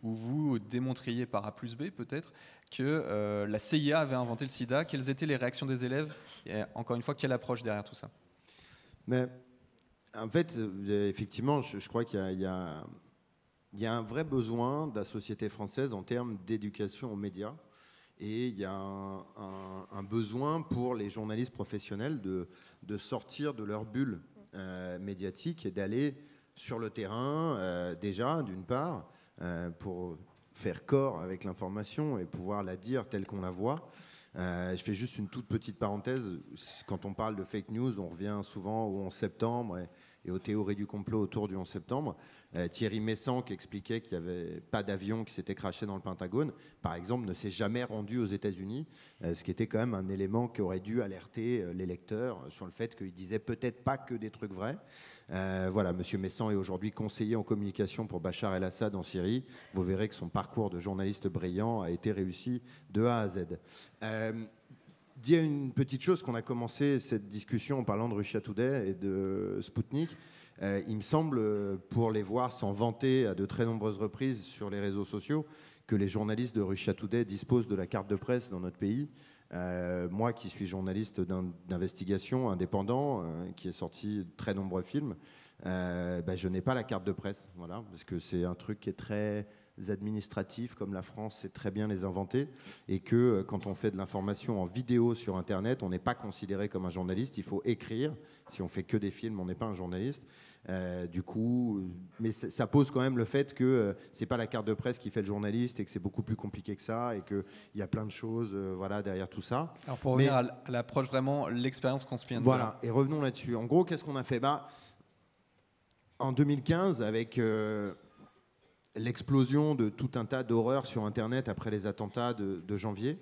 où vous démontriez par A plus B, peut-être, que la CIA avait inventé le sida. Quelles étaient les réactions des élèves? Et encore une fois, quelle approche derrière tout ça? Mais, en fait, effectivement, je crois qu'il y a un vrai besoin de la société française en termes d'éducation aux médias. Et il y a un besoin pour les journalistes professionnels de sortir de leur bulle médiatique et d'aller sur le terrain, déjà, d'une part, pour faire corps avec l'information et pouvoir la dire telle qu'on la voit. Je fais juste une toute petite parenthèse. Quand on parle de fake news, on revient souvent au 11 septembre et aux théories du complot autour du 11 septembre. Thierry Messant, qui expliquait qu'il n'y avait pas d'avion qui s'était crashé dans le Pentagone, par exemple, ne s'est jamais rendu aux États-Unis, ce qui était quand même un élément qui aurait dû alerter les lecteurs sur le fait qu'il disait peut-être pas que des trucs vrais. Voilà, Monsieur Messant est aujourd'hui conseiller en communication pour Bachar el-Assad en Syrie. Vous verrez que son parcours de journaliste brillant a été réussi de A à Z. Dire une petite chose, qu'on a commencé cette discussion en parlant de Russia Today et de Sputnik. Il me semble, pour les voir s'en vanter à de très nombreuses reprises sur les réseaux sociaux, que les journalistes de Russia Today disposent de la carte de presse dans notre pays. Moi qui suis journaliste d'investigation indépendant, qui ai sorti de très nombreux films, je n'ai pas la carte de presse, voilà, parce que c'est un truc qui est très administratif, comme la France sait très bien les inventer, et que quand on fait de l'information en vidéo sur Internet, on n'est pas considéré comme un journaliste, il faut écrire. Si on fait que des films, on n'est pas un journaliste. Du coup, mais ça pose quand même le fait que c'est pas la carte de presse qui fait le journaliste et que c'est beaucoup plus compliqué que ça et qu'il y a plein de choses voilà, derrière tout ça. Alors pour revenir à l'approche vraiment, l'expérience Conspi Hunter. Voilà, et revenons là-dessus. En gros, qu'est-ce qu'on a fait? En 2015, avec l'explosion de tout un tas d'horreurs sur Internet après les attentats de janvier,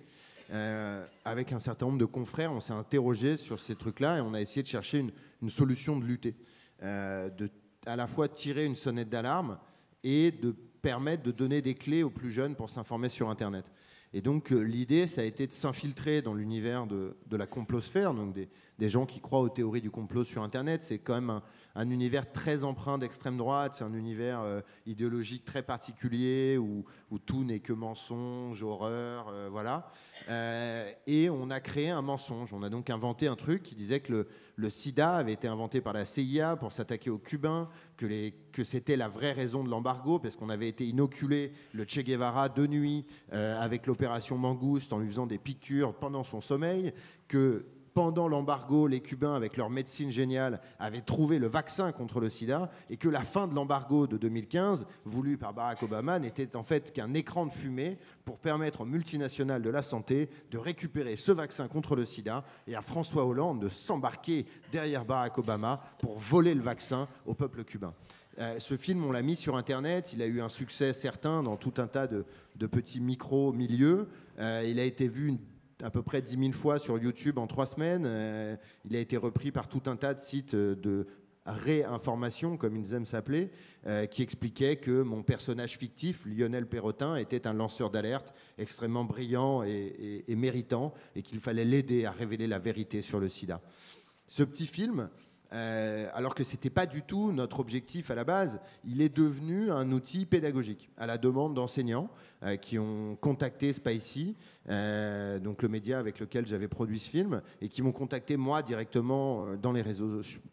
avec un certain nombre de confrères, on s'est interrogé sur ces trucs-là et on a essayé de chercher une solution de lutter. De à la fois tirer une sonnette d'alarme et de permettre de donner des clés aux plus jeunes pour s'informer sur Internet. Et donc l'idée, ça a été de s'infiltrer dans l'univers de la complosphère, donc des gens qui croient aux théories du complot sur Internet. C'est quand même un univers très empreint d'extrême droite, c'est un univers idéologique très particulier où tout n'est que mensonge, horreur, voilà. Et on a créé un mensonge. On a donc inventé un truc qui disait que le sida avait été inventé par la CIA pour s'attaquer aux Cubains, que c'était la vraie raison de l'embargo, parce qu'on avait été inoculé le Che Guevara de nuit avec l'opération Mangouste en lui faisant des piqûres pendant son sommeil, que pendant l'embargo, les Cubains, avec leur médecine géniale, avaient trouvé le vaccin contre le sida, et que la fin de l'embargo de 2015, voulu par Barack Obama, n'était en fait qu'un écran de fumée pour permettre aux multinationales de la santé de récupérer ce vaccin contre le sida, et à François Hollande de s'embarquer derrière Barack Obama pour voler le vaccin au peuple cubain. Ce film, on l'a mis sur Internet, il a eu un succès certain dans tout un tas de petits micro-milieux. Il a été vu à peu près 10 000 fois sur YouTube en 3 semaines. Il a été repris par tout un tas de sites de réinformation, comme ils aiment s'appeler, qui expliquaient que mon personnage fictif, Lionel Perrotin, était un lanceur d'alerte extrêmement brillant et méritant, et qu'il fallait l'aider à révéler la vérité sur le sida. Ce petit film, alors que ce n'était pas du tout notre objectif à la base, il est devenu un outil pédagogique à la demande d'enseignants qui ont contacté Spicy, donc le média avec lequel j'avais produit ce film, et qui m'ont contacté moi directement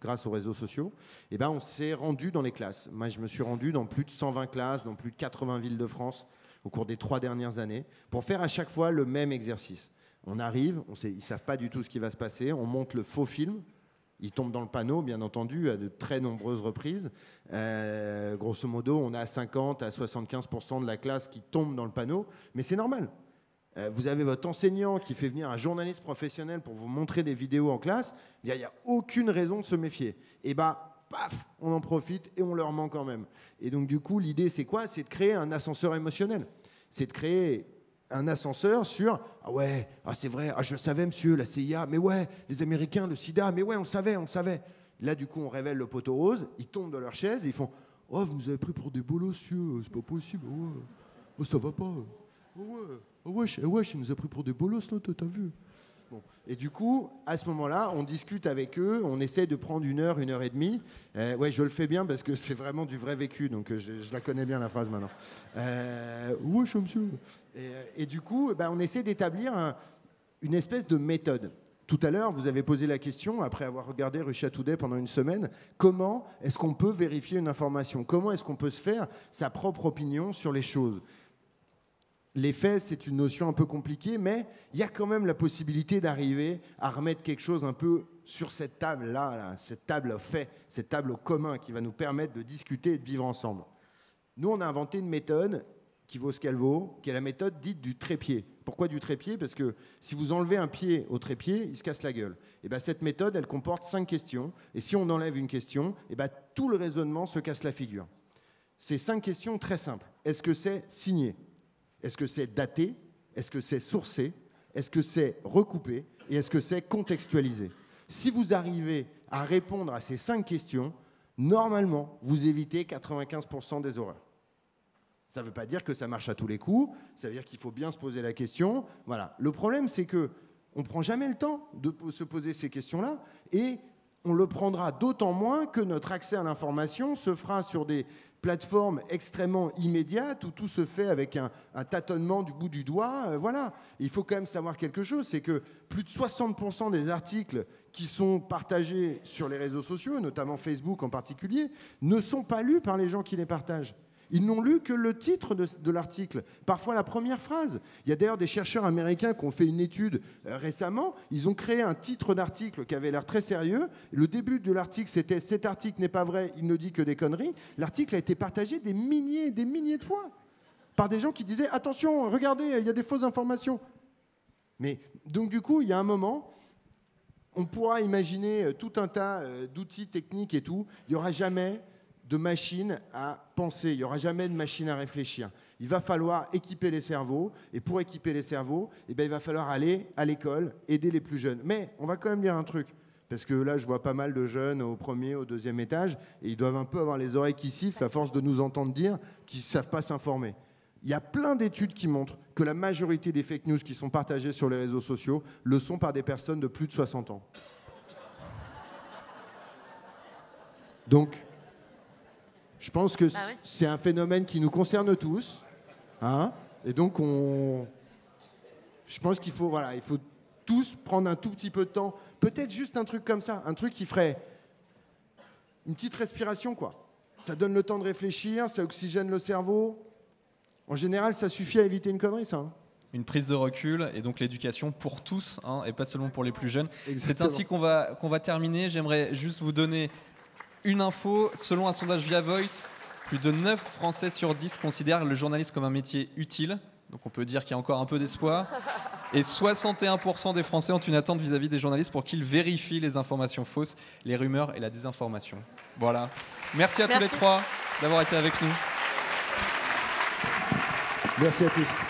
grâce aux réseaux sociaux. Et ben, on s'est rendu dans les classes. Moi, je me suis rendu dans plus de 120 classes, dans plus de 80 villes de France au cours des 3 dernières années, pour faire à chaque fois le même exercice. On arrive, ils ne savent pas du tout ce qui va se passer, on monte le faux film. Il tombe dans le panneau, bien entendu, à de très nombreuses reprises. Grosso modo, on a 50 à 75% de la classe qui tombe dans le panneau, mais c'est normal. Vous avez votre enseignant qui fait venir un journaliste professionnel pour vous montrer des vidéos en classe. Il n'y a aucune raison de se méfier. Et bah, paf, on en profite et on leur ment quand même. Et donc, du coup, l'idée, c'est quoi? C'est de créer un ascenseur émotionnel. C'est de créer un ascenseur sur « Ah ouais, ah c'est vrai, ah je savais monsieur, la CIA, mais ouais, les Américains, le sida, mais ouais, on le savait. » Là, du coup, on révèle le poteau rose, ils tombent de leur chaise et ils font « Oh, vous nous avez pris pour des bolos, monsieur, c'est pas possible, ouais. Oh, ça va pas. Oh ouais, il nous a pris pour des bolos, là, t'as vu ?» Bon. Et du coup, à ce moment-là, on discute avec eux, on essaie de prendre 1 heure, 1 heure et demie. Ouais, je le fais bien parce que c'est vraiment du vrai vécu, donc je la connais bien la phrase maintenant. Ouais, monsieur. Et du coup, on essaie d'établir une espèce de méthode. Tout à l'heure, vous avez posé la question, après avoir regardé Russia Today pendant 1 semaine, comment est-ce qu'on peut vérifier une information? Comment est-ce qu'on peut se faire sa propre opinion sur les choses? Les faits, c'est une notion un peu compliquée, mais il y a quand même la possibilité d'arriver à remettre quelque chose un peu sur cette table-là, cette table fait, cette table au commun qui va nous permettre de discuter et de vivre ensemble. Nous, on a inventé une méthode qui vaut ce qu'elle vaut, qui est la méthode dite du trépied. Pourquoi du trépied? Parce que si vous enlevez un pied au trépied, il se casse la gueule. Et cette méthode, elle comporte 5 questions. Et si on enlève une question, tout le raisonnement se casse la figure. Ces 5 questions très simples. Est-ce que c'est signé? Est-ce que c'est daté? Est-ce que c'est sourcé? Est-ce que c'est recoupé? Et est-ce que c'est contextualisé? Si vous arrivez à répondre à ces 5 questions, normalement, vous évitez 95% des horreurs. Ça ne veut pas dire que ça marche à tous les coups, ça veut dire qu'il faut bien se poser la question. Voilà. Le problème, c'est qu'on ne prend jamais le temps de se poser ces questions-là, et on le prendra d'autant moins que notre accès à l'information se fera sur des plateforme extrêmement immédiate où tout se fait avec un tâtonnement du bout du doigt. Voilà. Il faut quand même savoir quelque chose, c'est que plus de 60% des articles qui sont partagés sur les réseaux sociaux, notamment Facebook en particulier, ne sont pas lus par les gens qui les partagent. Ils n'ont lu que le titre de l'article, parfois la première phrase. Il y a d'ailleurs des chercheurs américains qui ont fait une étude récemment. Ils ont créé un titre d'article qui avait l'air très sérieux. Le début de l'article, c'était « Cet article n'est pas vrai, il ne dit que des conneries ». L'article a été partagé des milliers et des milliers de fois par des gens qui disaient « Attention, regardez, il y a des fausses informations ». Mais donc du coup, il y a un moment, on pourra imaginer tout un tas d'outils techniques et tout. Il n'y aura jamais de machine à penser, il n'y aura jamais de machine à réfléchir. Il va falloir équiper les cerveaux, et pour équiper les cerveaux, il va falloir aller à l'école, aider les plus jeunes. Mais on va quand même dire un truc, parce que là, je vois pas mal de jeunes au 1er, au 2e étage, et ils doivent un peu avoir les oreilles qui sifflent à force de nous entendre dire qu'ils ne savent pas s'informer. Il y a plein d'études qui montrent que la majorité des fake news qui sont partagées sur les réseaux sociaux le sont par des personnes de plus de 60 ans. Donc, je pense que c'est un phénomène qui nous concerne tous. Hein, et donc, je pense qu'il faut, il faut tous prendre un tout petit peu de temps. Peut-être juste un truc comme ça, un truc qui ferait une petite respiration, quoi. Ça donne le temps de réfléchir, ça oxygène le cerveau. En général, ça suffit à éviter une connerie, ça. Hein. Une prise de recul et donc l'éducation pour tous, hein, et pas seulement pour les plus jeunes. Exactement. C'est ainsi qu'on va terminer. J'aimerais juste vous donner une info. Selon un sondage via Voice, plus de 9 Français sur 10 considèrent le journalisme comme un métier utile. Donc on peut dire qu'il y a encore un peu d'espoir. Et 61% des Français ont une attente vis-à-vis des journalistes pour qu'ils vérifient les informations fausses, les rumeurs et la désinformation. Voilà. Merci à tous les trois d'avoir été avec nous. Merci à tous.